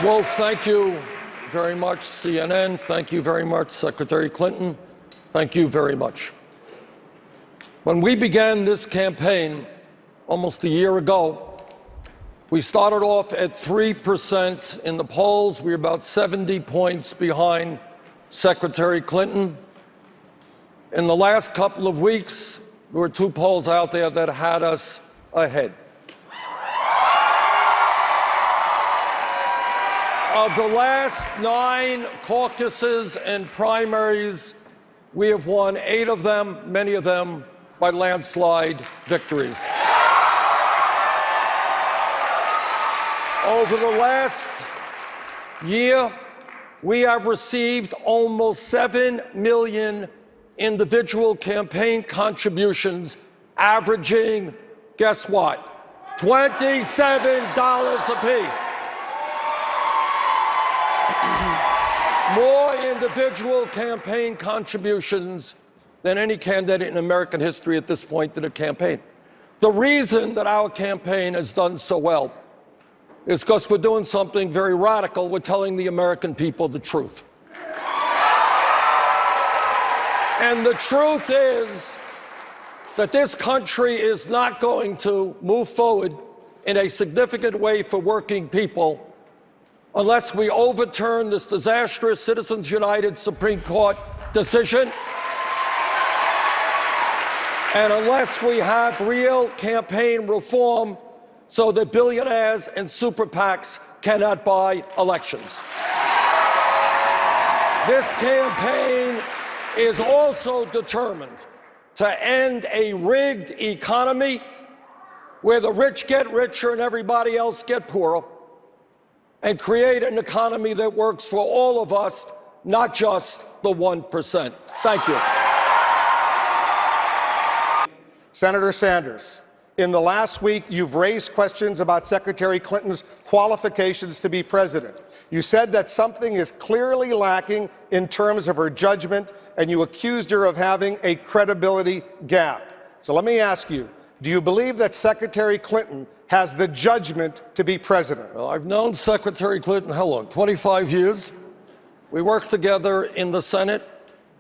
Well, thank you very much, CNN. Thank you very much, Secretary Clinton. Thank you very much. When we began this campaign almost a year ago, we started off at 3% in the polls. We were about 70 points behind Secretary Clinton. In the last couple of weeks, there were 2 polls out there that had us ahead. Of the last 9 caucuses and primaries, we have won 8 of them, many of them by landslide victories. Over the last year, we have received almost 7 million individual campaign contributions, averaging, guess what, $27 apiece. More individual campaign contributions than any candidate in American history at this point did a campaign. The reason that our campaign has done so well is because we're doing something very radical. We're telling the American people the truth. And the truth is that this country is not going to move forward in a significant way for working people unless we overturn this disastrous Citizens United Supreme Court decision, and unless we have real campaign reform so that billionaires and super PACs cannot buy elections. This campaign is also determined to end a rigged economy where the rich get richer and everybody else get poorer, and create an economy that works for all of us, not just the 1%. Thank you. Senator Sanders, in the last week, you've raised questions about Secretary Clinton's qualifications to be president. You said that something is clearly lacking in terms of her judgment, and you accused her of having a credibility gap. So let me ask you, do you believe that Secretary Clinton has the judgment to be president? Well, I've known Secretary Clinton, how long? 25 years. We worked together in the Senate,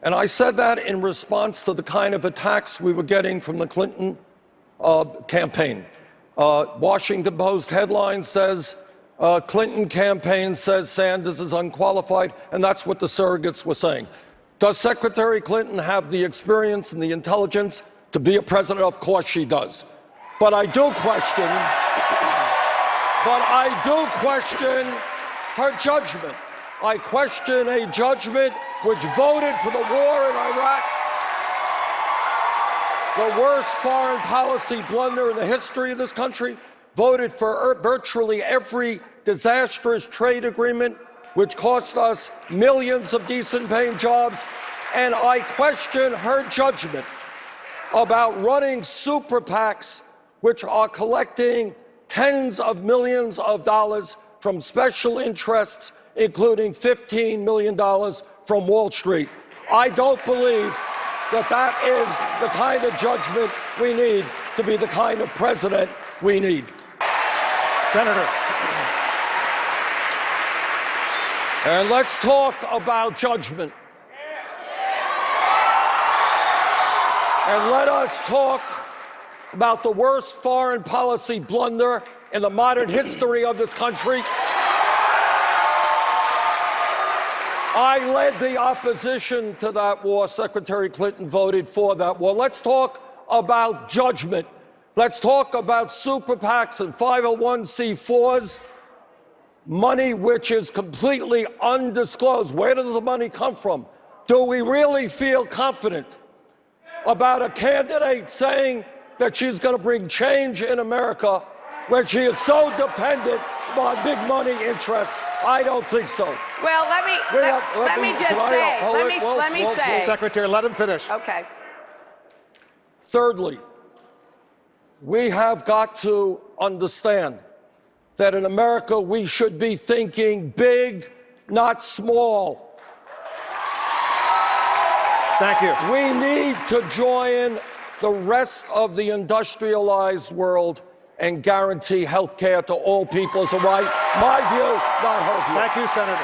and I said that in response to the kind of attacks we were getting from the Clinton campaign. Washington Post headline says, Clinton campaign says Sanders is unqualified, and that's what the surrogates were saying. Does Secretary Clinton have the experience and the intelligence to be a president? Of course she does. But I do question her judgment. I question a judgment which voted for the war in Iraq, the worst foreign policy blunder in the history of this country, voted for virtually every disastrous trade agreement, which cost us millions of decent-paying jobs, and I question her judgment about running super PACs, which are collecting tens of millions of dollars from special interests, including $15 million from Wall Street. I don't believe that that is the kind of judgment we need to be the kind of president we need. Senator. And let's talk about judgment. And let us talk about the worst foreign policy blunder in the modern history of this country. I led the opposition to that war. Secretary Clinton voted for that war. Let's talk about judgment. Let's talk about super PACs and 501c4s, money which is completely undisclosed. Where does the money come from? Do we really feel confident about a candidate saying that she's going to bring change in America when she is so dependent on big money interests? I don't think so. Well, let me say. Secretary, let him finish. Okay. Thirdly, we have got to understand that in America we should be thinking big, not small. Thank you. We need to join the rest of the industrialized world and guarantee health care to all people as a right. My view, not her view. Thank you, Senator.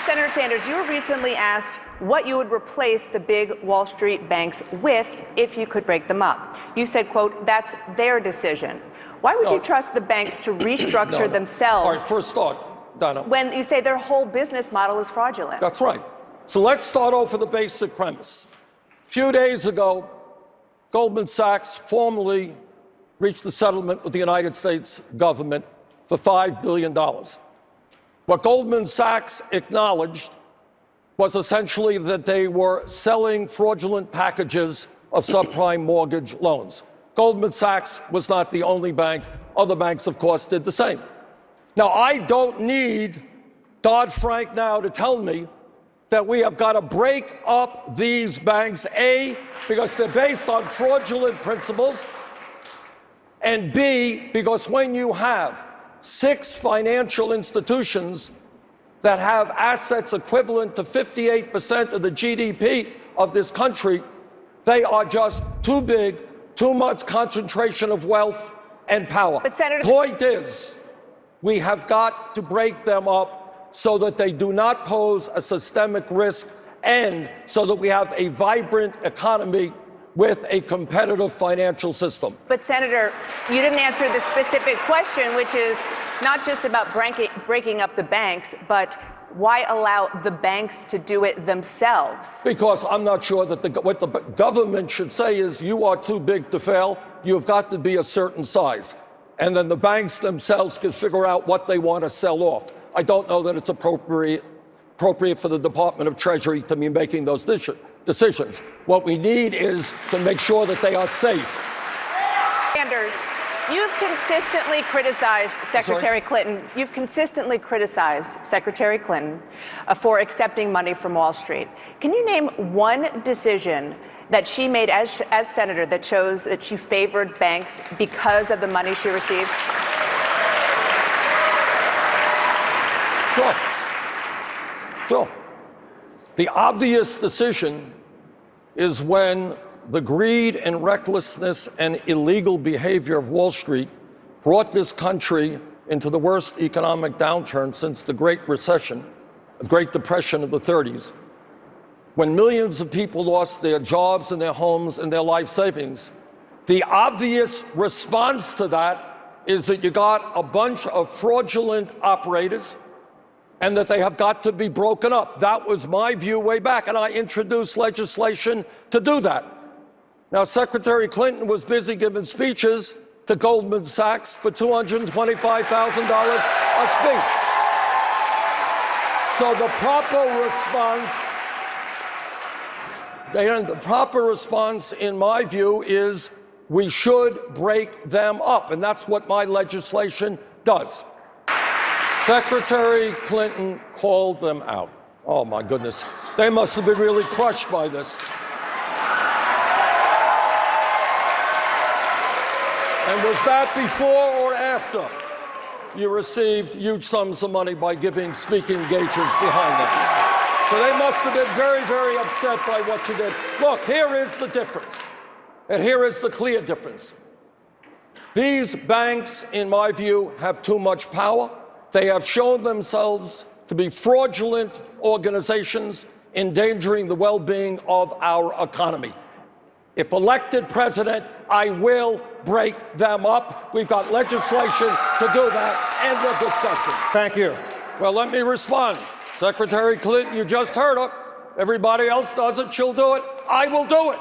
Senator Sanders, you were recently asked what you would replace the big Wall Street banks with if you could break them up. You said, quote, that's their decision. Why would you trust the banks to restructure themselves? All right, first thought, Donna. When you say their whole business model is fraudulent. That's right. So let's start off with the basic premise. A few days ago, Goldman Sachs formally reached a settlement with the United States government for $5 billion. What Goldman Sachs acknowledged was essentially that they were selling fraudulent packages of subprime mortgage loans. Goldman Sachs was not the only bank. Other banks, of course, did the same. Now, I don't need Dodd-Frank now to tell me that we have got to break up these banks, A, because they're based on fraudulent principles, and B, because when you have 6 financial institutions that have assets equivalent to 58% of the GDP of this country, they are just too big, too much concentration of wealth and power. But Senator, point is, we have got to break them up so that they do not pose a systemic risk and so that we have a vibrant economy with a competitive financial system. But Senator, you didn't answer the specific question, which is not just about breaking up the banks, but why allow the banks to do it themselves? Because I'm not sure that what the government should say is you are too big to fail. You've got to be a certain size. And then the banks themselves can figure out what they want to sell off. I don't know that it's appropriate for the Department of Treasury to be making those decisions. What we need is to make sure that they are safe. Sanders, you've consistently criticized Secretary Clinton. You've consistently criticized Secretary Clinton for accepting money from Wall Street. Can you name one decision that she made as senator that shows that she favored banks because of the money she received? Sure. The obvious decision is when the greed and recklessness and illegal behavior of Wall Street brought this country into the worst economic downturn since the Great Recession, the Great Depression of the 30s, when millions of people lost their jobs and their homes and their life savings. The obvious response to that is that you got a bunch of fraudulent operators and that they have got to be broken up. That was my view way back, and I introduced legislation to do that. Now, Secretary Clinton was busy giving speeches to Goldman Sachs for $225,000 a speech. So the proper response, in my view, is we should break them up, and that's what my legislation does. Secretary Clinton called them out. Oh, my goodness. They must have been really crushed by this. And was that before or after you received huge sums of money by giving speaking engagements behind them? So they must have been very, very upset by what you did. Look, here is the difference. And here is the clear difference. These banks, in my view, have too much power. They have shown themselves to be fraudulent organizations endangering the well-being of our economy. If elected president, I will break them up. We've got legislation to do that. End of discussion. Thank you. Well, let me respond. Secretary Clinton, you just heard her. Everybody else does it. She'll do it. I will do it.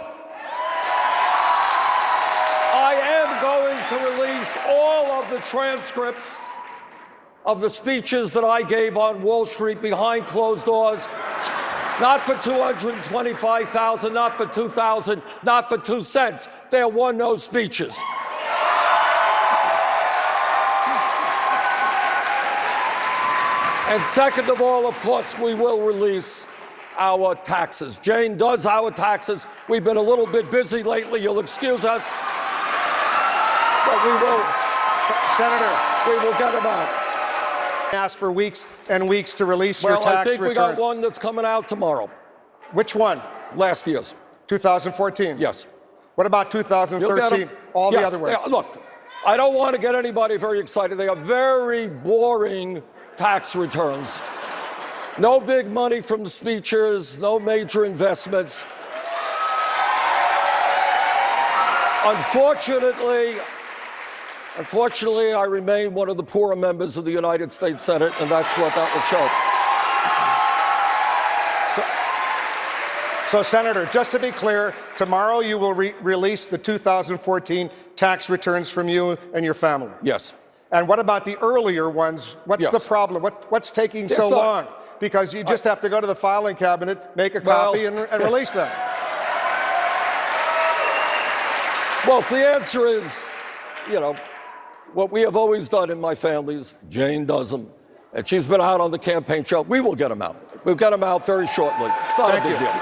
I am going to release all of the transcripts of the speeches that I gave on Wall Street behind closed doors. Not for $225,000, not for $2,000, not for 2 cents. There were no speeches. And second of all, of course, we will release our taxes. Jane does our taxes. We've been a little bit busy lately. You'll excuse us. But we will, Senator, we will get them out. Asked for weeks and weeks to release your tax returns. Well, I think we got one that's coming out tomorrow. Which one? Last year's. 2014? Yes. What about 2013? All the other ones? Look, I don't want to get anybody very excited. They are very boring tax returns. No big money from the speeches, no major investments. Unfortunately, I remain one of the poorer members of the United States Senate, and that's what that will show. So, Senator, just to be clear, tomorrow you will release the 2014 tax returns from you and your family? Yes. And what about the earlier ones? What's the problem? What's taking so long? Because you just have to go to the filing cabinet, make a copy, and release them. Well, the answer is, what we have always done in my family is Jane does them, and she's been out on the campaign trail. We will get them out. We'll get them out very shortly. It's not a big deal.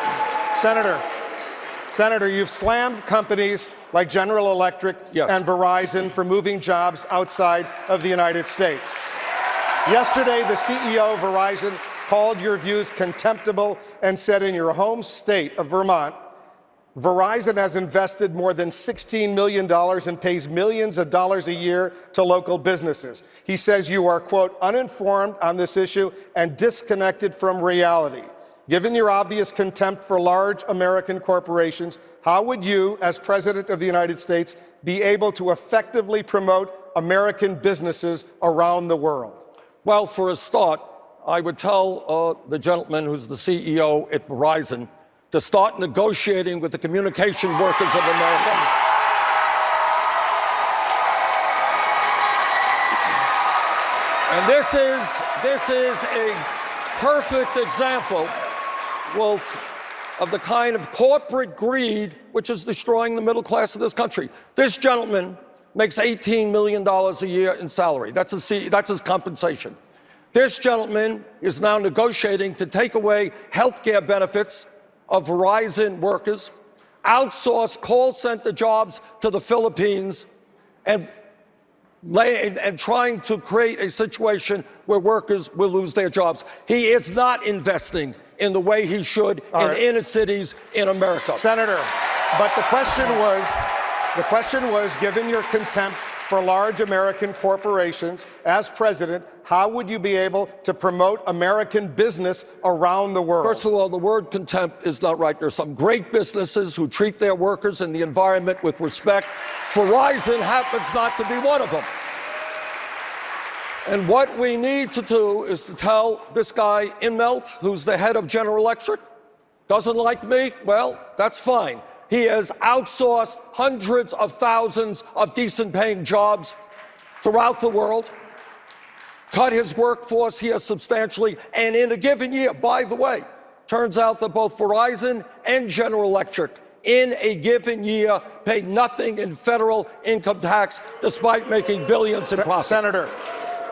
Senator, you've slammed companies like General Electric and Verizon for moving jobs outside of the United States. Yesterday, the CEO of Verizon called your views contemptible and said in your home state of Vermont, Verizon has invested more than $16 million and pays millions of dollars a year to local businesses. He says you are, quote, uninformed on this issue and disconnected from reality. Given your obvious contempt for large American corporations, how would you, as President of the United States, be able to effectively promote American businesses around the world? Well, for a start, I would tell the gentleman who's the CEO at Verizon to start negotiating with the communication workers of America. And this is a perfect example, Wolf, of the kind of corporate greed which is destroying the middle class of this country. This gentleman makes $18 million a year in salary. That's his compensation. This gentleman is now negotiating to take away health care benefits of Verizon workers, outsource call center jobs to the Philippines, and trying to create a situation where workers will lose their jobs. He is not investing in the way he should in inner cities in America. Senator, but the question was, given your contempt for large American corporations, as president, how would you be able to promote American business around the world? First of all, the word contempt is not right. There's some great businesses who treat their workers and the environment with respect. Verizon happens not to be one of them. And what we need to do is to tell this guy, Immelt, who's the head of General Electric, doesn't like me, well, that's fine. He has outsourced hundreds of thousands of decent-paying jobs throughout the world, cut his workforce here substantially, and in a given year, by the way, turns out that both Verizon and General Electric in a given year pay nothing in federal income tax despite making billions in profit. Senator,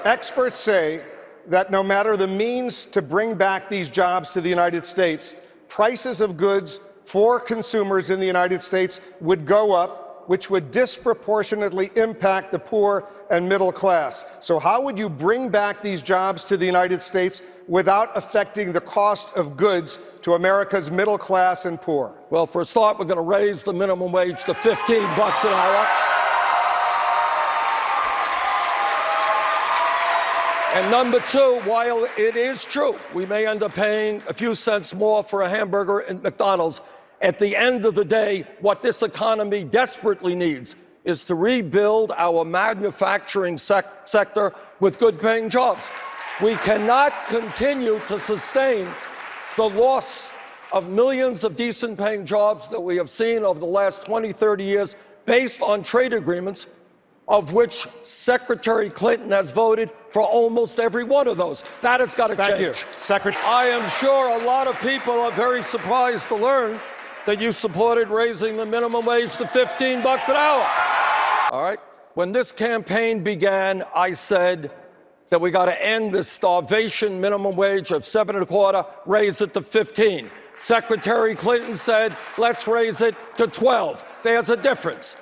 experts say that no matter the means to bring back these jobs to the United States, prices of goods for consumers in the United States would go up, which would disproportionately impact the poor and middle class. So how would you bring back these jobs to the United States without affecting the cost of goods to America's middle class and poor? Well, for a start, we're going to raise the minimum wage to $15 an hour. And number two, while it is true, we may end up paying a few cents more for a hamburger at McDonald's, at the end of the day, what this economy desperately needs is to rebuild our manufacturing sector with good-paying jobs. We cannot continue to sustain the loss of millions of decent-paying jobs that we have seen over the last 20, 30 years based on trade agreements, of which Secretary Clinton has voted for almost every one of those. That has got to change. Thank you, Secretary. I am sure a lot of people are very surprised to learn that you supported raising the minimum wage to $15 an hour. All right? When this campaign began, I said that we got to end this starvation minimum wage of $7.25, raise it to 15. Secretary Clinton said, let's raise it to 12. There's a difference.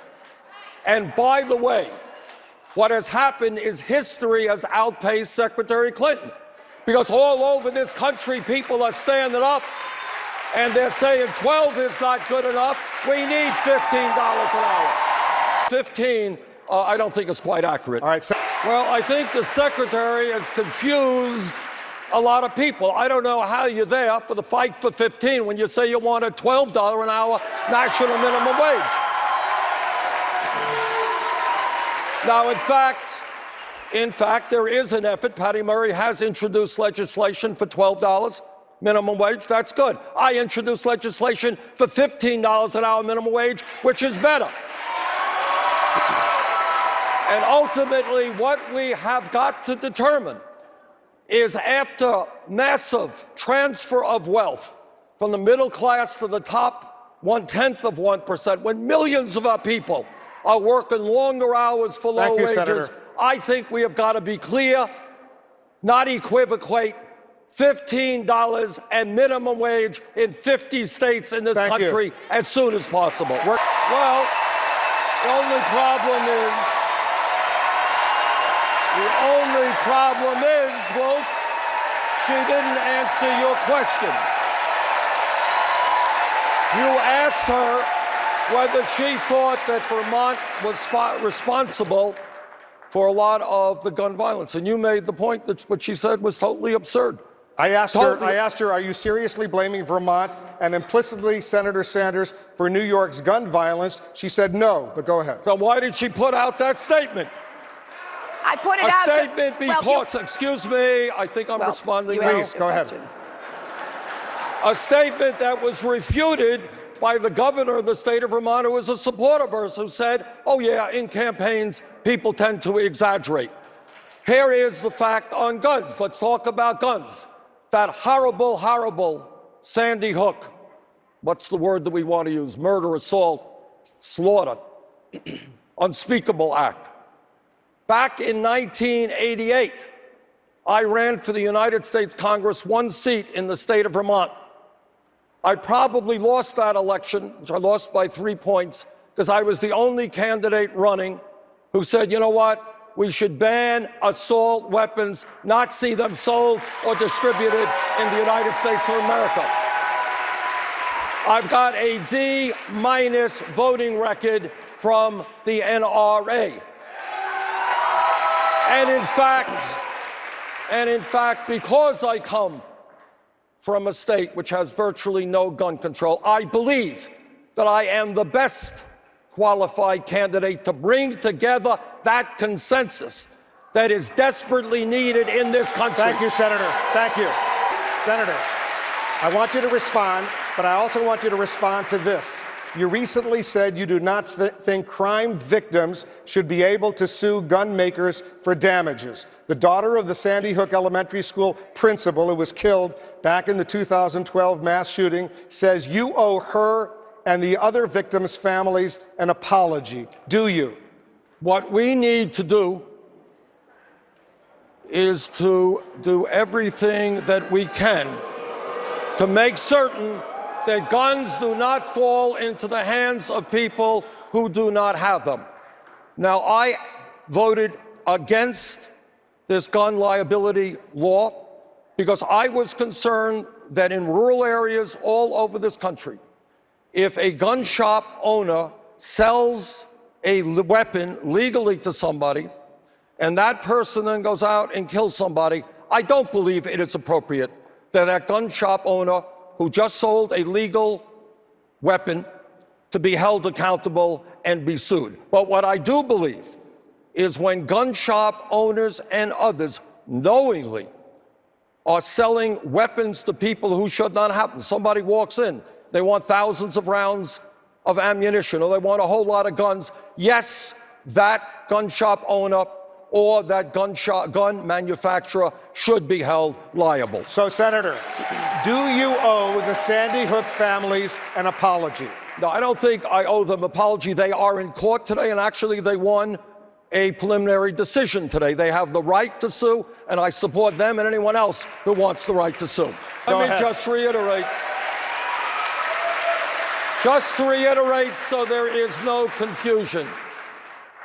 And by the way, what has happened is history has outpaced Secretary Clinton, because all over this country, people are standing up and they're saying 12 is not good enough. We need $15 an hour. 15 I don't think it's quite accurate. All right. Well, I think the secretary has confused a lot of people. I don't know how you're there for the fight for 15 when you say you want a $12 an hour national minimum wage. Now, in fact, there is an effort. Patty Murray has introduced legislation for $12 minimum wage. That's good. I introduced legislation for $15 an hour minimum wage, which is better. And ultimately, what we have got to determine is, after massive transfer of wealth from the middle class to the top 1/10%, when millions of our people are working longer hours for low wages, Senator. I think we have got to be clear, not equivocate. $15 and minimum wage in 50 states in this country as soon as possible. Well, the only problem is, Wolf, she didn't answer your question. You asked her whether she thought that Vermont was responsible for a lot of the gun violence, and you made the point that what she said was totally absurd. I asked her, are you seriously blaming Vermont and implicitly Senator Sanders for New York's gun violence? She said no, but go ahead. So why did she put out that statement? I put it out. A statement because, excuse me, I think I'm responding now. Please, go ahead. A statement that was refuted by the governor of the state of Vermont, who was a supporter of hers, who said, oh yeah, in campaigns, people tend to exaggerate. Here is the fact on guns. Let's talk about guns. That horrible, horrible Sandy Hook, what's the word that we want to use? Murder, assault, slaughter, unspeakable act. Back in 1988, I ran for the United States Congress, one seat in the state of Vermont. I probably lost that election, which I lost by 3 points, because I was the only candidate running who said, you know what? We should ban assault weapons, not see them sold or distributed in the United States of America. I've got a D- voting record from the NRA. And in fact, because I come from a state which has virtually no gun control, I believe that I am the best qualified candidate to bring together that consensus that is desperately needed in this country. Thank you, Senator. Thank you. Senator, I want you to respond, but I also want you to respond to this. You recently said you do not think crime victims should be able to sue gun makers for damages. The daughter of the Sandy Hook Elementary School principal who was killed back in the 2012 mass shooting says you owe her and the other victims' families an apology. Do you? What we need to do is to do everything that we can to make certain that guns do not fall into the hands of people who do not have them. Now, I voted against this gun liability law because I was concerned that in rural areas all over this country, if a gun shop owner sells a weapon legally to somebody and that person then goes out and kills somebody, I don't believe it is appropriate that that gun shop owner who just sold a legal weapon to be held accountable and be sued. But what I do believe is when gun shop owners and others knowingly are selling weapons to people who should not have them. Somebody walks in, they want thousands of rounds of ammunition, or they want a whole lot of guns. Yes, that gun shop owner or that gun manufacturer should be held liable. So, Senator, do you owe the Sandy Hook families an apology? No, I don't think I owe them an apology. They are in court today, and actually they won a preliminary decision today. They have the right to sue, and I support them and anyone else who wants the right to sue. Let me just reiterate, so there is no confusion.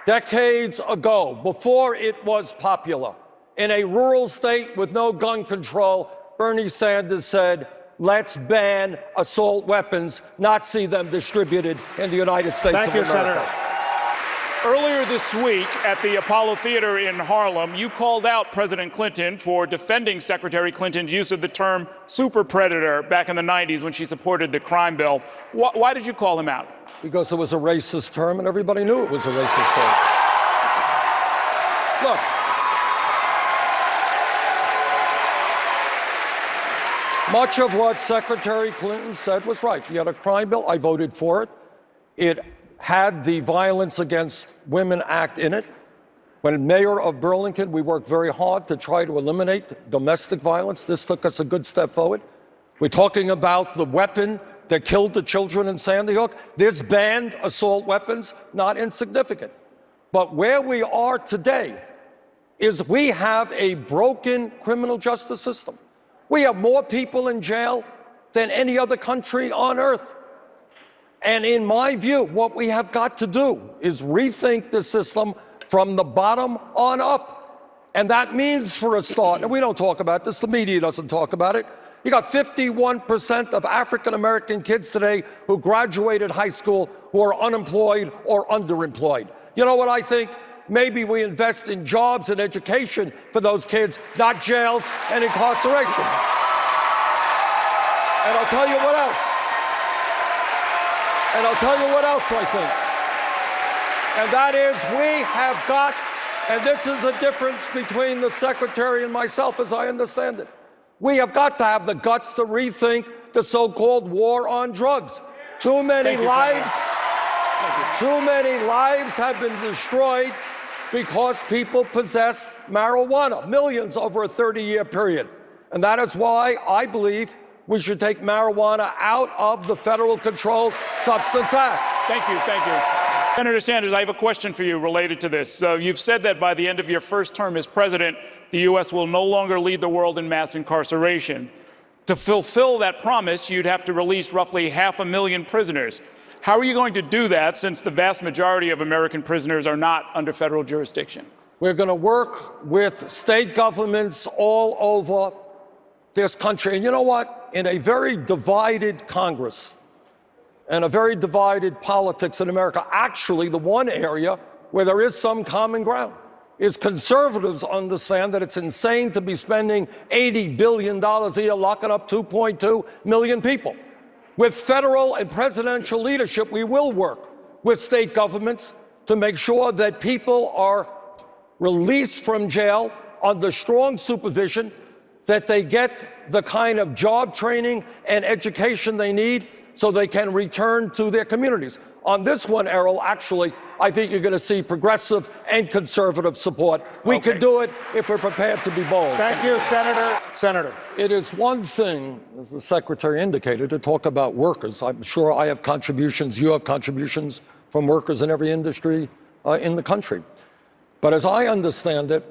Decades ago, before it was popular, in a rural state with no gun control, Bernie Sanders said, let's ban assault weapons, not see them distributed in the United States of America. Thank you, Senator. Earlier this week at the Apollo Theater in Harlem, you called out President Clinton for defending Secretary Clinton's use of the term super predator back in the 90s when she supported the crime bill. Why did you call him out? Because it was a racist term and everybody knew it was a racist term. Look, much of what Secretary Clinton said was right. He had a crime bill. I voted for it. It had the Violence Against Women Act in it. When mayor of Burlington, we worked very hard to try to eliminate domestic violence. This took us a good step forward. We're talking about the weapon that killed the children in Sandy Hook. This banned assault weapons, not insignificant. But where we are today is we have a broken criminal justice system. We have more people in jail than any other country on earth. And in my view, what we have got to do is rethink the system from the bottom on up. And that means, for a start, and we don't talk about this, the media doesn't talk about it, you got 51% of African-American kids today who graduated high school who are unemployed or underemployed. You know what I think? Maybe we invest in jobs and education for those kids, not jails and incarceration. And I'll tell you what else. And I'll tell you what else I think. And that is we have got, and this is a difference between the secretary and myself as I understand it, we have got to have the guts to rethink the so-called war on drugs. Too many lives have been destroyed because people possess marijuana, millions over a 30-year period. And that is why I believe we should take marijuana out of the Federal Controlled Substance Act. Thank you, thank you. Senator Sanders, I have a question for you related to this. You've said that by the end of your first term as president, the U.S. will no longer lead the world in mass incarceration. To fulfill that promise, you'd have to release roughly 500,000 prisoners. How are you going to do that since the vast majority of American prisoners are not under federal jurisdiction? We're going to work with state governments all over this country. And you know what? In a very divided Congress and a very divided politics in America, actually the one area where there is some common ground is conservatives understand that it's insane to be spending $80 billion a year locking up 2.2 million people. With federal and presidential leadership, we will work with state governments to make sure that people are released from jail under strong supervision, that they get the kind of job training and education they need so they can return to their communities. On this one, Errol, actually, I think you're going to see progressive and conservative support. We can do it if we're prepared to be bold. Thank you, Senator. Senator. It is one thing, as the Secretary indicated, to talk about workers. I'm sure I have contributions, you have contributions from workers in every industry in the country. But as I understand it,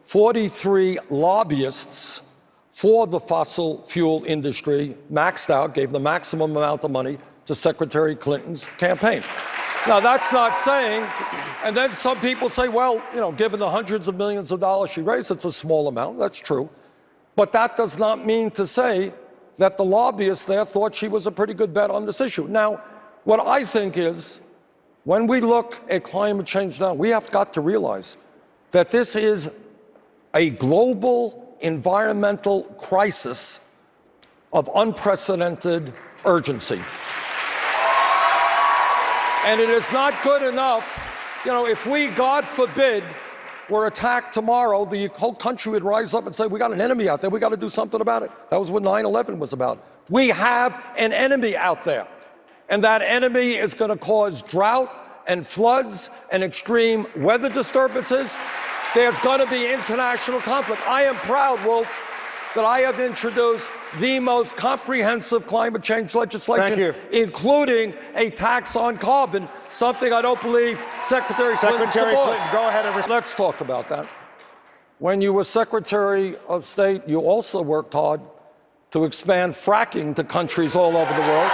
43 lobbyists for the fossil fuel industry maxed out, gave the maximum amount of money to Secretary Clinton's campaign. Now, that's not saying, and then some people say, well, you know, given the hundreds of millions of dollars she raised, it's a small amount. That's true. But that does not mean to say that the lobbyists there thought she was a pretty good bet on this issue. Now, what I think is, when we look at climate change now, we have got to realize that this is a global environmental crisis of unprecedented urgency. And it is not good enough, you know, if we, God forbid, were attacked tomorrow, the whole country would rise up and say, we got an enemy out there, we got to do something about it. That was what 9/11 was about. We have an enemy out there, and that enemy is going to cause drought and floods and extreme weather disturbances. There's going to be international conflict. I am proud, Wolf, that I have introduced the most comprehensive climate change legislation, including a tax on carbon, something I don't believe Secretary Clinton supports. Go ahead and Let's talk about that. When you were Secretary of State, you also worked hard to expand fracking to countries all over the world.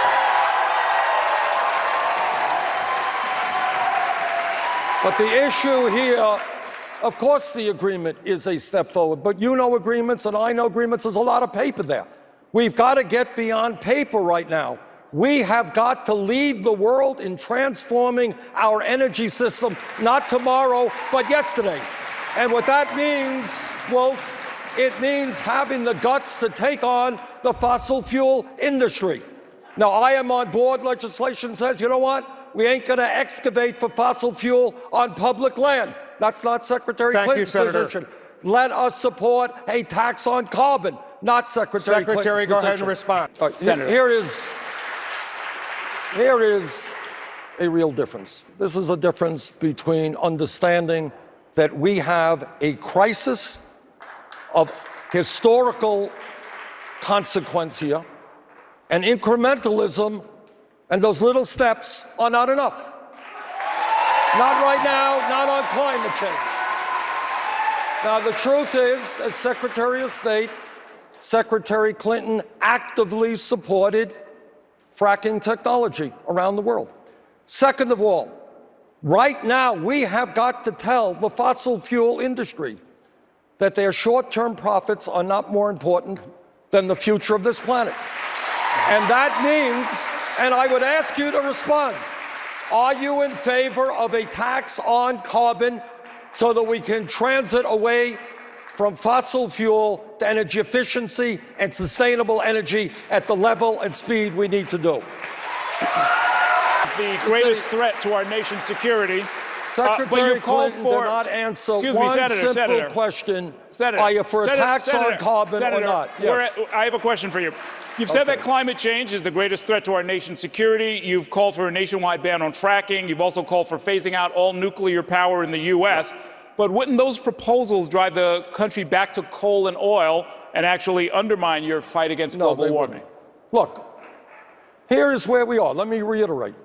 But the issue here, of course the agreement is a step forward, but you know agreements and I know agreements. There's a lot of paper there. We've got to get beyond paper right now. We have got to lead the world in transforming our energy system, not tomorrow, but yesterday. And what that means, Wolf, it means having the guts to take on the fossil fuel industry. Now, I am on board legislation says, you know what? We ain't going to excavate for fossil fuel on public land. That's not Secretary Clinton's position. Let us support a tax on carbon, not Secretary Clinton's position. Secretary, go ahead and respond. Senator. Here is a real difference. This is a difference between understanding that we have a crisis of historical consequence here, and incrementalism and those little steps are not enough. Not right now, not on climate change. Now, the truth is, as Secretary of State, Secretary Clinton actively supported fracking technology around the world. Second of all, right now, we have got to tell the fossil fuel industry that their short-term profits are not more important than the future of this planet. And that means, and I would ask you to respond, are you in favor of a tax on carbon so that we can transit away from fossil fuel to energy efficiency and sustainable energy at the level and speed we need to do? It's the greatest threat to our nation's security. Secretary Clinton did not answer one simple question. Are you for a tax on carbon or not? Yes. I have a question for you. You've said that climate change is the greatest threat to our nation's security. You've called for a nationwide ban on fracking. You've also called for phasing out all nuclear power in the U.S. But wouldn't those proposals drive the country back to coal and oil and actually undermine your fight against global warming? Look, here's where we are. Let me reiterate.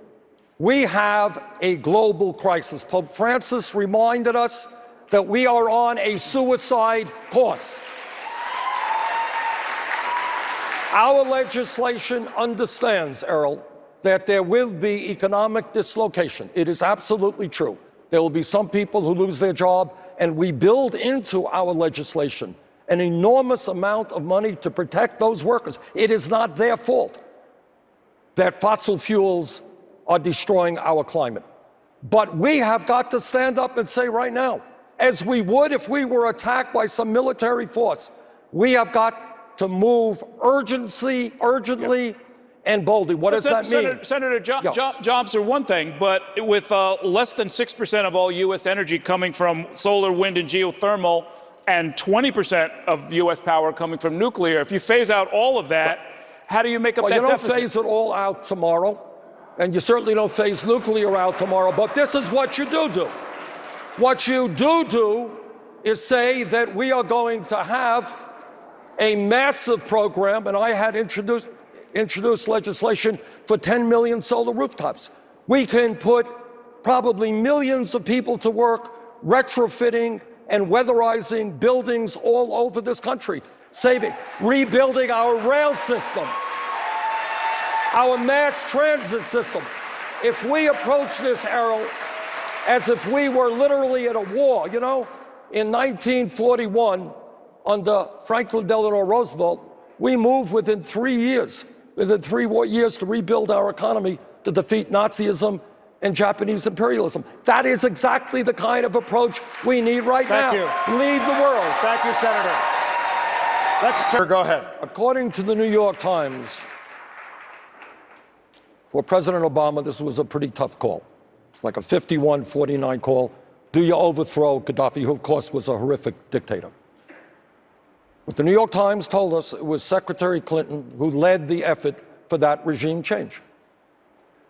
We have a global crisis. Pope Francis reminded us that we are on a suicide course. Our legislation understands, Errol, that there will be economic dislocation. It is absolutely true. There will be some people who lose their job, and we build into our legislation an enormous amount of money to protect those workers. It is not their fault that fossil fuels are destroying our climate. But we have got to stand up and say right now, as we would if we were attacked by some military force, we have got to move urgently, and boldly. What does that mean? Senator, jobs are one thing, but with less than 6% of all U.S. energy coming from solar, wind, and geothermal, and 20% of U.S. power coming from nuclear, if you phase out all of that, how do you make up that deficit? You don't phase it all out tomorrow, and you certainly don't phase nuclear out tomorrow, but this is what you do. What you do is say that we are going to have a massive program, and I had introduced legislation for 10 million solar rooftops. We can put probably millions of people to work retrofitting and weatherizing buildings all over this country, rebuilding our rail system, our mass transit system. If we approach this, Errol, as if we were literally at a war, you know, in 1941, under Franklin Delano Roosevelt, we moved within 3 years to rebuild our economy to defeat Nazism and Japanese imperialism. That is exactly the kind of approach we need right now. Thank you. Lead the world. Thank you, Senator. Go ahead. According to the New York Times, for President Obama, this was a pretty tough call. It's like a 51-49 call. Do you overthrow Gaddafi, who, of course, was a horrific dictator? But the New York Times told us it was Secretary Clinton who led the effort for that regime change.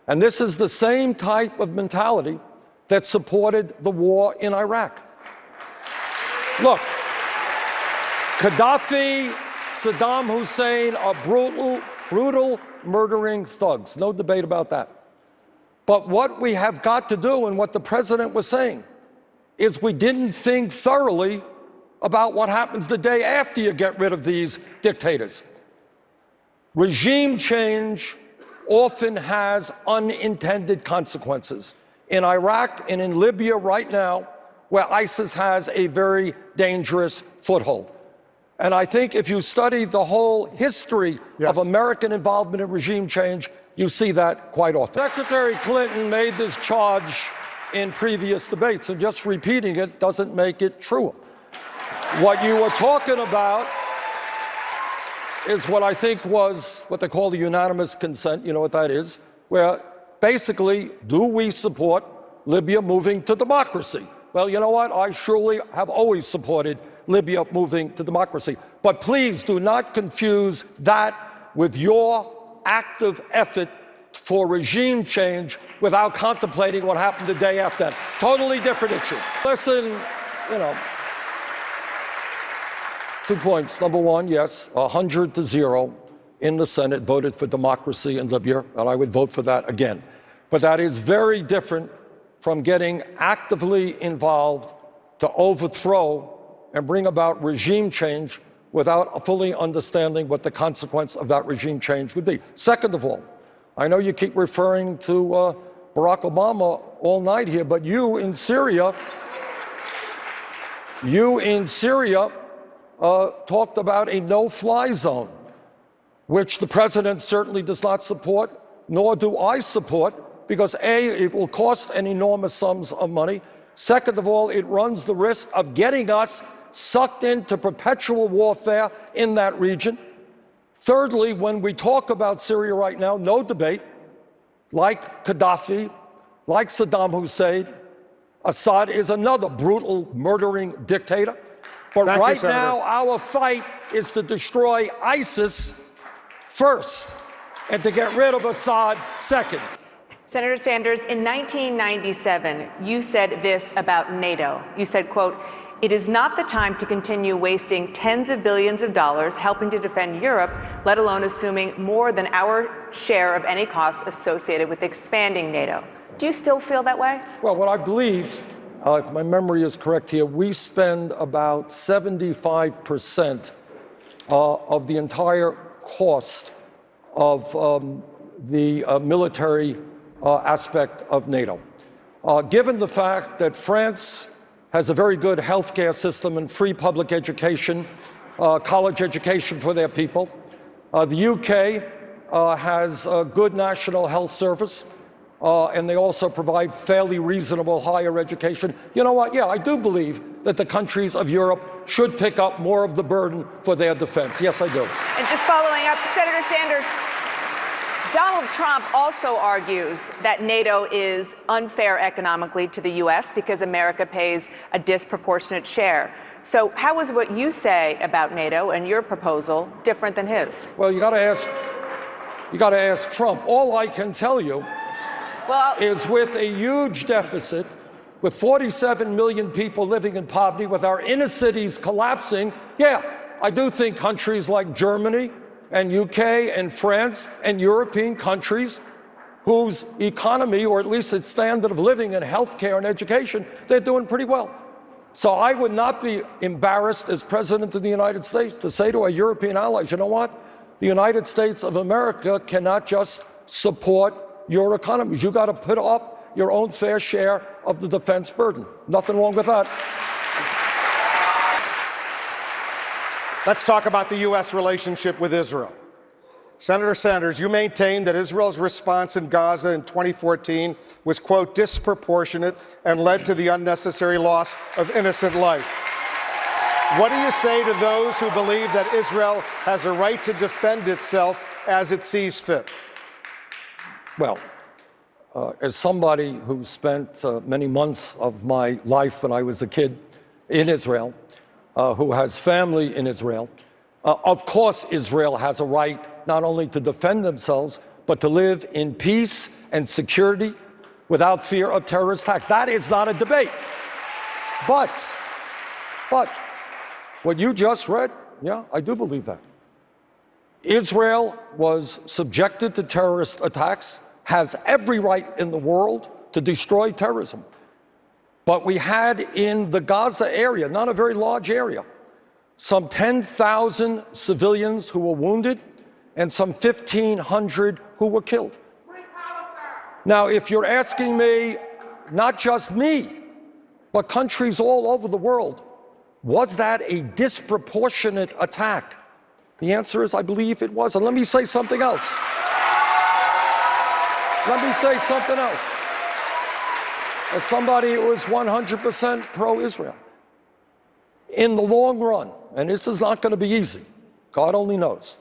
And this is the same type of mentality that supported the war in Iraq. Look, Gaddafi, Saddam Hussein are brutal, murdering thugs. No debate about that. But what we have got to do, and what the president was saying, is we didn't think thoroughly about what happens the day after you get rid of these dictators. Regime change often has unintended consequences. In Iraq and in Libya right now, where ISIS has a very dangerous foothold. And I think if you study the whole history of American involvement in regime change, You see that quite often. Secretary Clinton made this charge in previous debates, and just repeating it doesn't make it true. What you were talking about is what I think was what they call the unanimous consent. You know what that is? Where basically, do we support Libya moving to democracy? Well, you know what? I surely have always supported Libya moving to democracy. But please do not confuse that with your active effort for regime change without contemplating what happened the day after that. Totally different issue. Listen, you know, 2 points. Number one, yes, 100-0 in the Senate voted for democracy in Libya, and I would vote for that again. But that is very different from getting actively involved to overthrow and bring about regime change without fully understanding what the consequence of that regime change would be. Second of all, I know you keep referring to Barack Obama all night here, but you in Syria talked about a no-fly zone, which the president certainly does not support, nor do I support, because A, it will cost an enormous sums of money. Second of all, it runs the risk of getting us sucked into perpetual warfare in that region. Thirdly, when we talk about Syria right now, no debate, like Gaddafi, like Saddam Hussein, Assad is another brutal, murdering dictator. But Thank you, right Senator. now, our fight is to destroy ISIS first and to get rid of Assad second. Senator Sanders, in 1997, you said this about NATO. You said, quote, "It is not the time to continue wasting tens of billions of dollars helping to defend Europe, let alone assuming more than our share of any costs associated with expanding NATO." Do you still feel that way? Well, what I believe, if my memory is correct here, we spend about 75% of the entire cost of the military aspect of NATO. Given the fact that France has a very good healthcare system and free public education, college education for their people, the UK has a good national health service, and they also provide fairly reasonable higher education. You know what? Yeah, I do believe that the countries of Europe should pick up more of the burden for their defense. Yes, I do. And just following up, Senator Sanders, Donald Trump also argues that NATO is unfair economically to the U.S. because America pays a disproportionate share. So how is what you say about NATO and your proposal different than his? Well, you got to ask Trump. All I can tell you is with a huge deficit, with 47 million people living in poverty, with our inner cities collapsing, yeah, I do think countries like Germany and UK and France and European countries whose economy, or at least its standard of living and healthcare and education, they're doing pretty well. So I would not be embarrassed as President of the United States to say to our European allies, you know what? The United States of America cannot just support your economies. You got to put up your own fair share of the defense burden. Nothing wrong with that. Let's talk about the U.S. relationship with Israel. Senator Sanders, you maintain that Israel's response in Gaza in 2014 was, quote, disproportionate and led to the unnecessary loss of innocent life. What do you say to those who believe that Israel has a right to defend itself as it sees fit? Well, as somebody who spent many months of my life when I was a kid in Israel, who has family in Israel, of course Israel has a right not only to defend themselves, but to live in peace and security without fear of terrorist attack. That is not a debate. But what you just read, yeah, I do believe that. Israel was subjected to terrorist attacks, has every right in the world to destroy terrorism. But we had in the Gaza area, not a very large area, some 10,000 civilians who were wounded and some 1,500 who were killed. Now, if you're asking me, not just me, but countries all over the world, was that a disproportionate attack? The answer is, I believe it was. And let me say something else. let me say something else. As somebody who is 100% pro-Israel, in the long run, and this is not going to be easy, God only knows,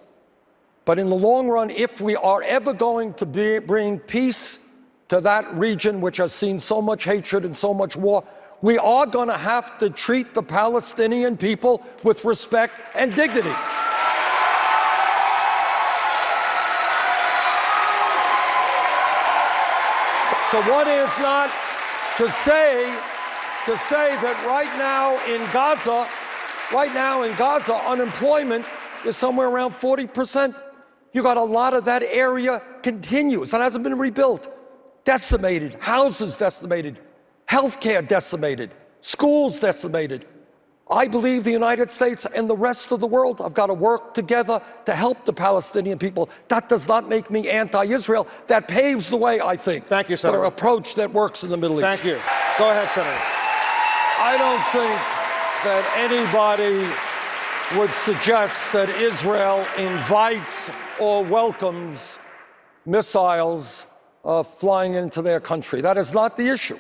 but in the long run, if we are ever going to bring peace to that region which has seen so much hatred and so much war, we are going to have to treat the Palestinian people with respect and dignity. So one is not to say that right now in Gaza, unemployment is somewhere around 40%. You got a lot of that area continuous. It hasn't been rebuilt. Decimated, houses decimated, healthcare decimated, schools decimated. I believe the United States and the rest of the world have got to work together to help the Palestinian people. That does not make me anti-Israel. That paves the way, I think, Thank you, Senator. for an approach that works in the Middle East. Thank you. Go ahead, Senator. I don't think that anybody would suggest that Israel invites or welcomes missiles flying into their country. That is not the issue.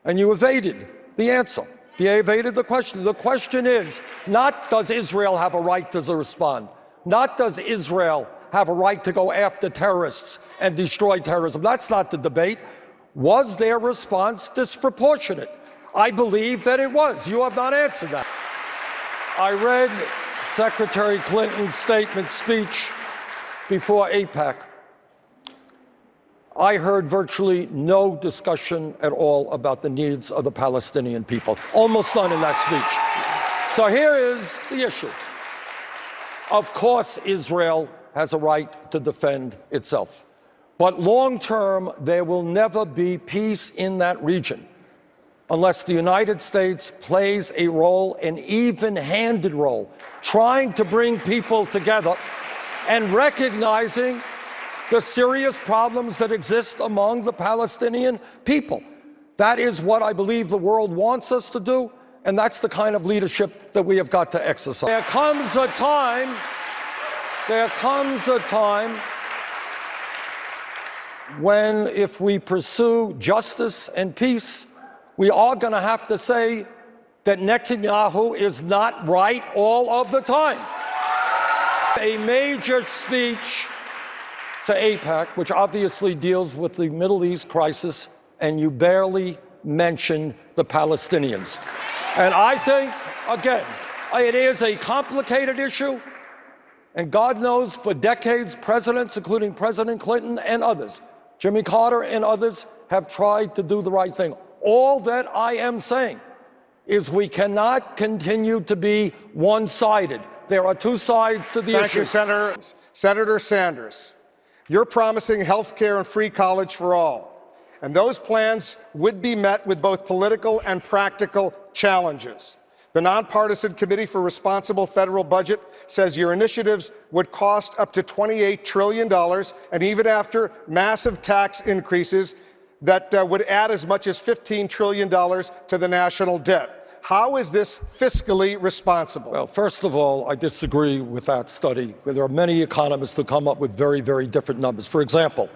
And you evaded the answer. You evaded the question. The question is not does Israel have a right to respond, not does Israel have a right to go after terrorists and destroy terrorism. That's not the debate. Was their response disproportionate? I believe that it was. You have not answered that. I read Secretary Clinton's speech before AIPAC. I heard virtually no discussion at all about the needs of the Palestinian people. Almost none in that speech. So here is the issue. Of course, Israel has a right to defend itself. But long term, there will never be peace in that region unless the United States plays a role, an even-handed role, trying to bring people together and recognizing the serious problems that exist among the Palestinian people. That is what I believe the world wants us to do, and that's the kind of leadership that we have got to exercise. There comes a time when, if we pursue justice and peace, we are going to have to say that Netanyahu is not right all of the time. A major speech to AIPAC, which obviously deals with the Middle East crisis, and you barely mentioned the Palestinians. And I think, again, it is a complicated issue, and God knows for decades, presidents, including President Clinton and others, Jimmy Carter and others, have tried to do the right thing. All that I am saying is we cannot continue to be one-sided. There are two sides to the issue. Thank you, Senator. Senator Sanders, you're promising health care and free college for all, and those plans would be met with both political and practical challenges. The Nonpartisan Committee for Responsible Federal Budget says your initiatives would cost up to $28 trillion, and even after massive tax increases, that would add as much as $15 trillion to the national debt. How is this fiscally responsible? Well, first of all, I disagree with that study. There are many economists who come up with very, very different numbers. For example,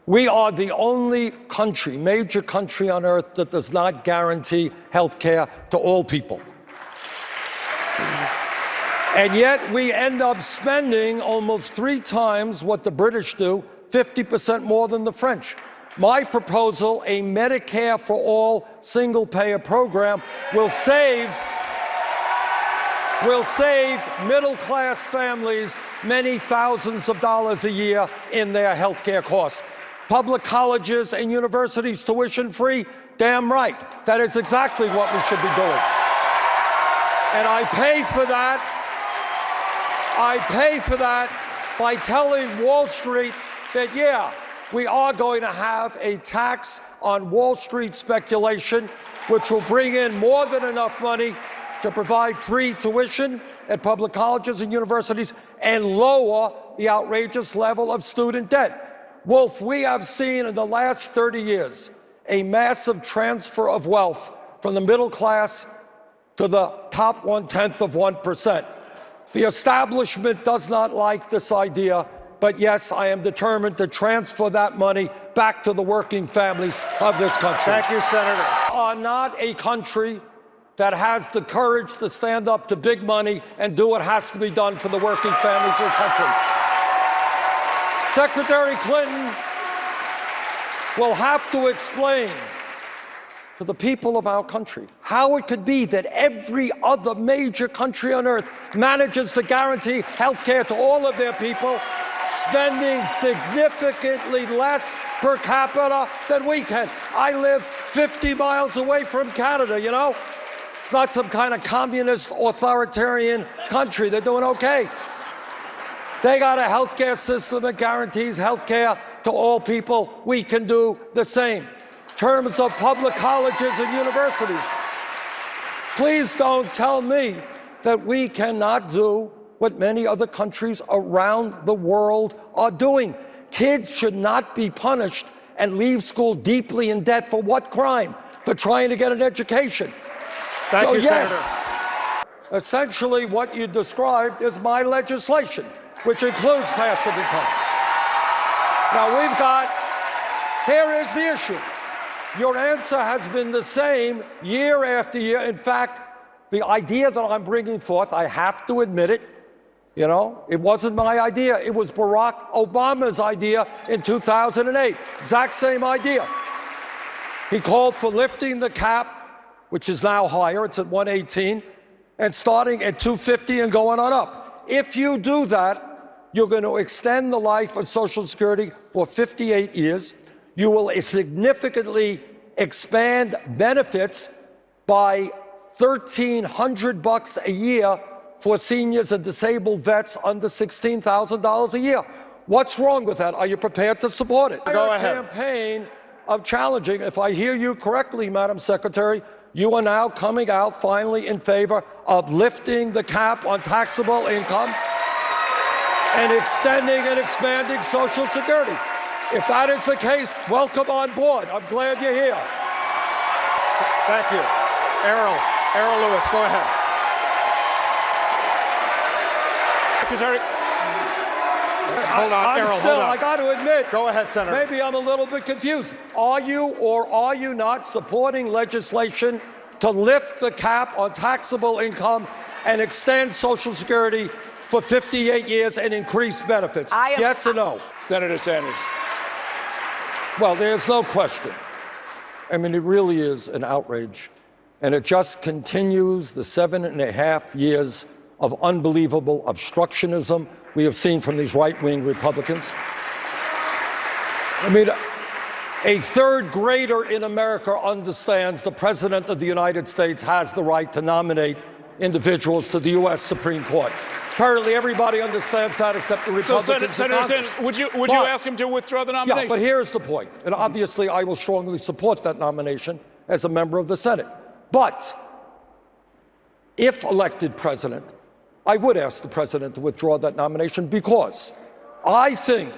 we are the only country, major country on earth that does not guarantee health care to all people. And yet we end up spending almost 3 times what the British do, 50% more than the French. My proposal, a Medicare for all single-payer program, will save middle-class families many thousands of dollars a year in their health care costs. Public colleges and universities tuition-free? Damn right. That is exactly what we should be doing. And I pay for that by telling Wall Street that, yeah, we are going to have a tax on Wall Street speculation, which will bring in more than enough money to provide free tuition at public colleges and universities and lower the outrageous level of student debt. Wolf, we have seen in the last 30 years a massive transfer of wealth from the middle class to the top 1/10 of 1%. The establishment does not like this idea. But yes, I am determined to transfer that money back to the working families of this country. Thank you, Senator. We are not a country that has the courage to stand up to big money and do what has to be done for the working families of this country. Secretary Clinton will have to explain to the people of our country how it could be that every other major country on earth manages to guarantee health care to all of their people, spending significantly less per capita than we can. I live 50 miles away from Canada, you know? It's not some kind of communist authoritarian country. They're doing okay. They got a healthcare system that guarantees healthcare to all people. We can do the same. In terms of public colleges and universities, please don't tell me that we cannot do what many other countries around the world are doing. Kids should not be punished and leave school deeply in debt for what crime? For trying to get an education. Thank you, yes, Senator. essentially what you described is my legislation, which includes passive income. Now here is the issue. Your answer has been the same year after year. In fact, the idea that I'm bringing forth, I have to admit it, you know, it wasn't my idea. It was Barack Obama's idea in 2008. Exact same idea. He called for lifting the cap, which is now higher, it's at 118, and starting at 250 and going on up. If you do that, you're going to extend the life of Social Security for 58 years. You will significantly expand benefits by $1,300 a year for seniors and disabled vets under $16,000 a year. What's wrong with that? Are you prepared to support it? Go ahead. Campaign of challenging, if I hear you correctly, Madam Secretary, you are now coming out finally in favor of lifting the cap on taxable income and extending and expanding Social Security. If that is the case, welcome on board. I'm glad you're here. Thank you. Errol Lewis, go ahead. Secretary. Hold on, Errol, hold on. I got to admit. Go ahead, Senator. Maybe I'm a little bit confused. Are you or are you not supporting legislation to lift the cap on taxable income and extend Social Security for 58 years and increase benefits? Yes or no? Senator Sanders. Well, there's no question. I mean, it really is an outrage. And it just continues the 7.5 years of unbelievable obstructionism we have seen from these right-wing Republicans. I mean, a third grader in America understands the President of the United States has the right to nominate individuals to the U.S. Supreme Court. Apparently, everybody understands that except the Republicans. So, Senator Sanders, would you ask him to withdraw the nomination? Yeah, but here's the point. And obviously, I will strongly support that nomination as a member of the Senate. But if elected president, I would ask the president to withdraw that nomination because I think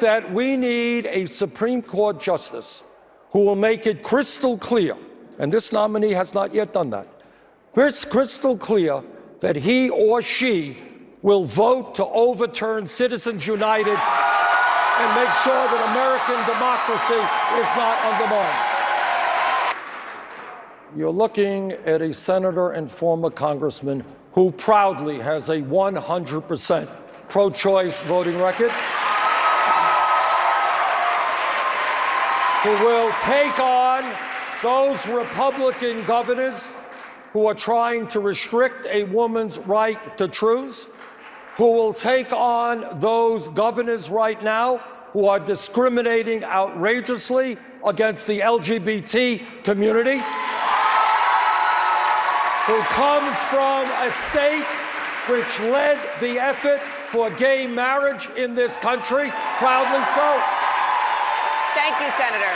that we need a Supreme Court justice who will make it crystal clear, and this nominee has not yet done that, it's crystal clear that he or she will vote to overturn Citizens United and make sure that American democracy is not undermined. You're looking at a senator and former congressman who proudly has a 100% pro-choice voting record, who will take on those Republican governors who are trying to restrict a woman's right to choose, who will take on those governors right now who are discriminating outrageously against the LGBT community, who comes from a state which led the effort for gay marriage in this country, proudly so. Thank you, Senator.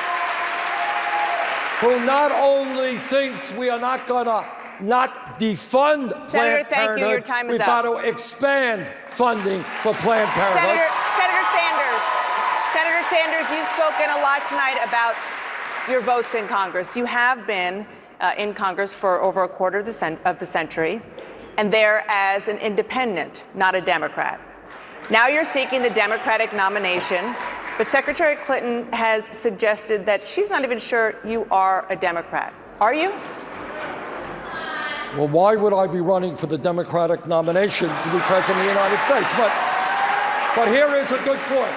Who not only thinks we are not going to not defund Planned Parenthood, thank you. Your time is we've got to expand funding for Planned Parenthood. Senator Sanders, you've spoken a lot tonight about your votes in Congress. You have been in Congress for over a quarter of the century, and there as an independent, not a Democrat. Now you're seeking the Democratic nomination, but Secretary Clinton has suggested that she's not even sure you are a Democrat. Are you? Well, why would I be running for the Democratic nomination to be president of the United States? But here is a good point.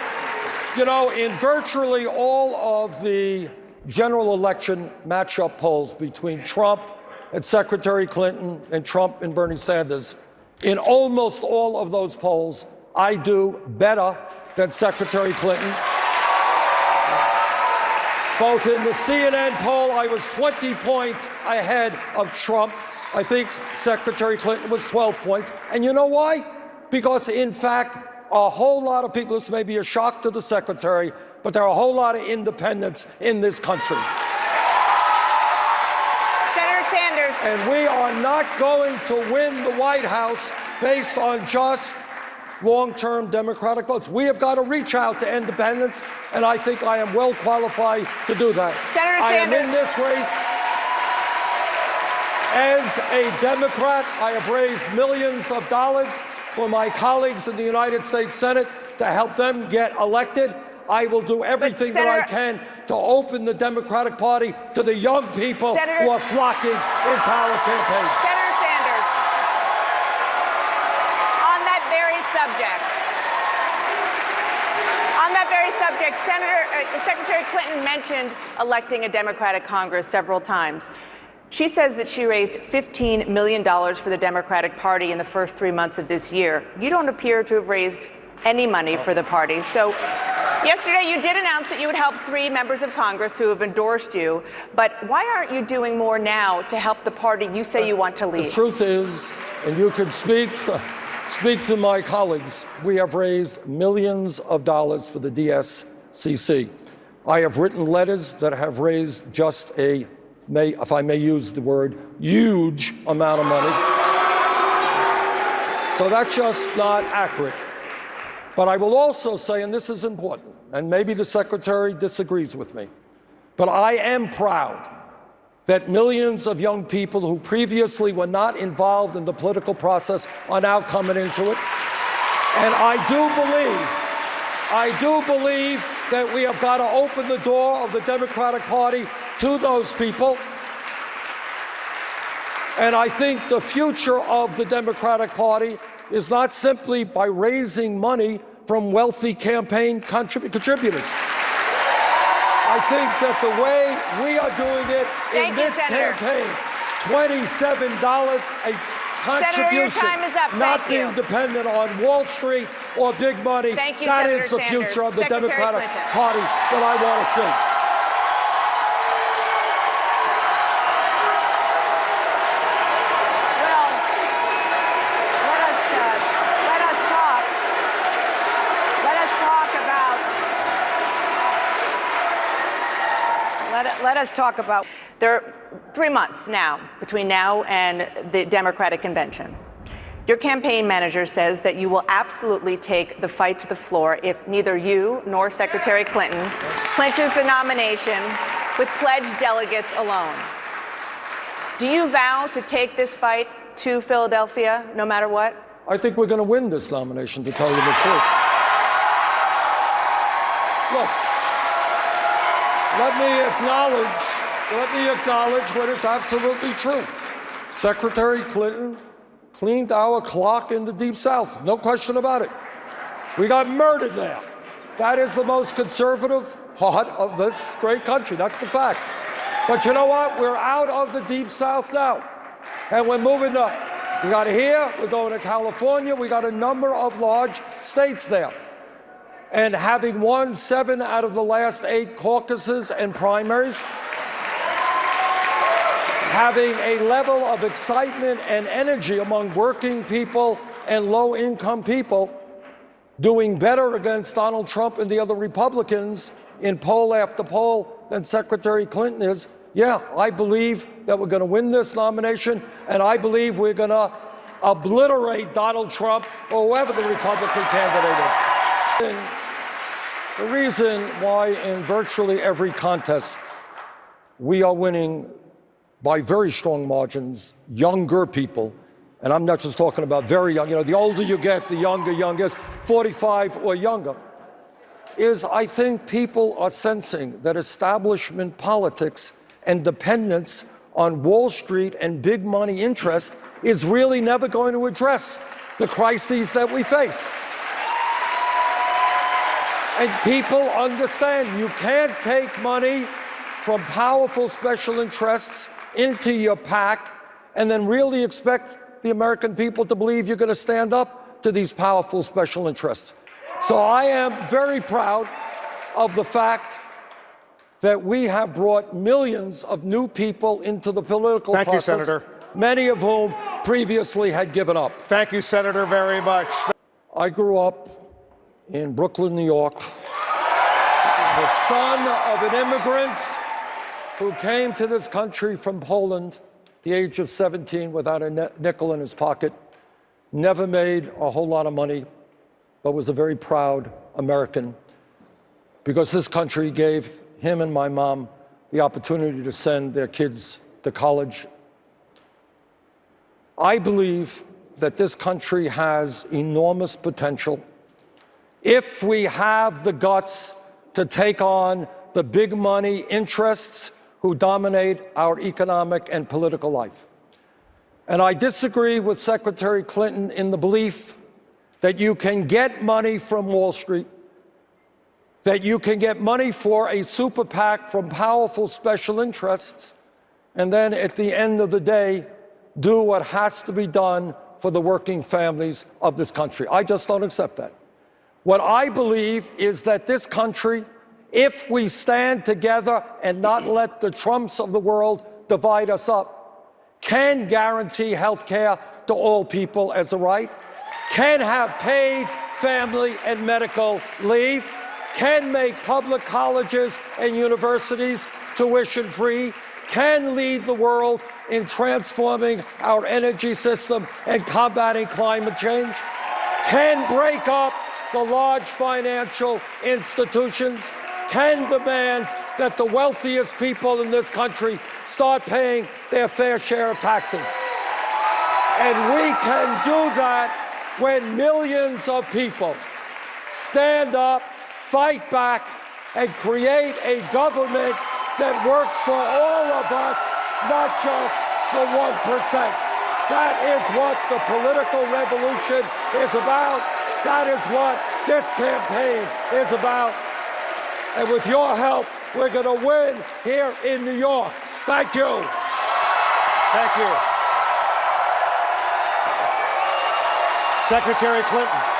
You know, in virtually all of the general election matchup polls between Trump and Secretary Clinton and Trump and Bernie Sanders, in almost all of those polls, I do better than Secretary Clinton. Both in the CNN poll, I was 20 points ahead of Trump. I think Secretary Clinton was 12 points. And you know why? Because, in fact, a whole lot of people, this may be a shock to the Secretary, but there are a whole lot of independents in this country. Senator Sanders. And we are not going to win the White House based on just long-term Democratic votes. We have got to reach out to independents, and I think I am well qualified to do that. Senator Sanders. I am in this race as a Democrat. I have raised millions of dollars for my colleagues in the United States Senate to help them get elected. I will do everything that I can to open the Democratic Party to the young people who are flocking into our campaigns. Senator Sanders, on that very subject, Secretary Clinton mentioned electing a Democratic Congress several times. She says that she raised $15 million for the Democratic Party in the first 3 months of this year. You don't appear to have raised any money for the party. So yesterday you did announce that you would help 3 members of Congress who have endorsed you. But why aren't you doing more now to help the party you say you want to lead? The truth is, and you can speak to my colleagues, we have raised millions of dollars for the DSCC. I have written letters that have raised just if I may use the word, huge amount of money. So that's just not accurate. But I will also say, and this is important, and maybe the Secretary disagrees with me, but I am proud that millions of young people who previously were not involved in the political process are now coming into it. And I do believe that we have got to open the door of the Democratic Party to those people. And I think the future of the Democratic Party is not simply by raising money from wealthy campaign contributors. I think that the way we are doing it in this campaign, $27 a contribution, Senator, your time is up. not being dependent on Wall Street or big money. Thank you, that Senator is the Sanders. future of the Secretary Democratic Clinton. Party that I want to see. Let us talk about, there are 3 months now between now and the Democratic convention. Your campaign manager says that you will absolutely take the fight to the floor if neither you nor Secretary Clinton clinches the nomination with pledged delegates alone. Do you vow to take this fight to Philadelphia no matter what? I think we're going to win this nomination, to tell you the truth. Look, let me acknowledge what is absolutely true. Secretary Clinton cleaned our clock in the Deep South, no question about it. We got murdered there. That is the most conservative part of this great country. That's the fact. But you know what? We're out of the Deep South now. And we're moving up. We got here, we're going to California, we got a number of large states there. And having won 7 out of the last 8 caucuses and primaries, having a level of excitement and energy among working people and low-income people, doing better against Donald Trump and the other Republicans in poll after poll than Secretary Clinton is, yeah, I believe that we're going to win this nomination, and I believe we're going to obliterate Donald Trump or whoever the Republican candidate is. And the reason why in virtually every contest we are winning by very strong margins, younger people, and I'm not just talking about very young, you know, the older you get, the younger is. 45 or younger, is I think people are sensing that establishment politics and dependence on Wall Street and big money interest is really never going to address the crises that we face. And people understand you can't take money from powerful special interests into your PAC and then really expect the American people to believe you're going to stand up to these powerful special interests. So I am very proud of the fact that we have brought millions of new people into the political process. Thank you, Senator. Many of whom previously had given up. Thank you, Senator, very much. I grew up in Brooklyn, New York, the son of an immigrant who came to this country from Poland at the age of 17 without a nickel in his pocket, never made a whole lot of money, but was a very proud American because this country gave him and my mom the opportunity to send their kids to college. I believe that this country has enormous potential if we have the guts to take on the big money interests who dominate our economic and political life. And I disagree with Secretary Clinton in the belief that you can get money from Wall Street, that you can get money for a super PAC from powerful special interests, and then at the end of the day, do what has to be done for the working families of this country. I just don't accept that. What I believe is that this country, if we stand together and not let the Trumps of the world divide us up, can guarantee health care to all people as a right, can have paid family and medical leave, can make public colleges and universities tuition-free, can lead the world in transforming our energy system and combating climate change, can break up the large financial institutions, can demand that the wealthiest people in this country start paying their fair share of taxes. And we can do that when millions of people stand up, fight back, and create a government that works for all of us, not just the 1%. That is what the political revolution is about. That is what this campaign is about. And with your help, we're going to win here in New York. Thank you. Thank you. Secretary Clinton.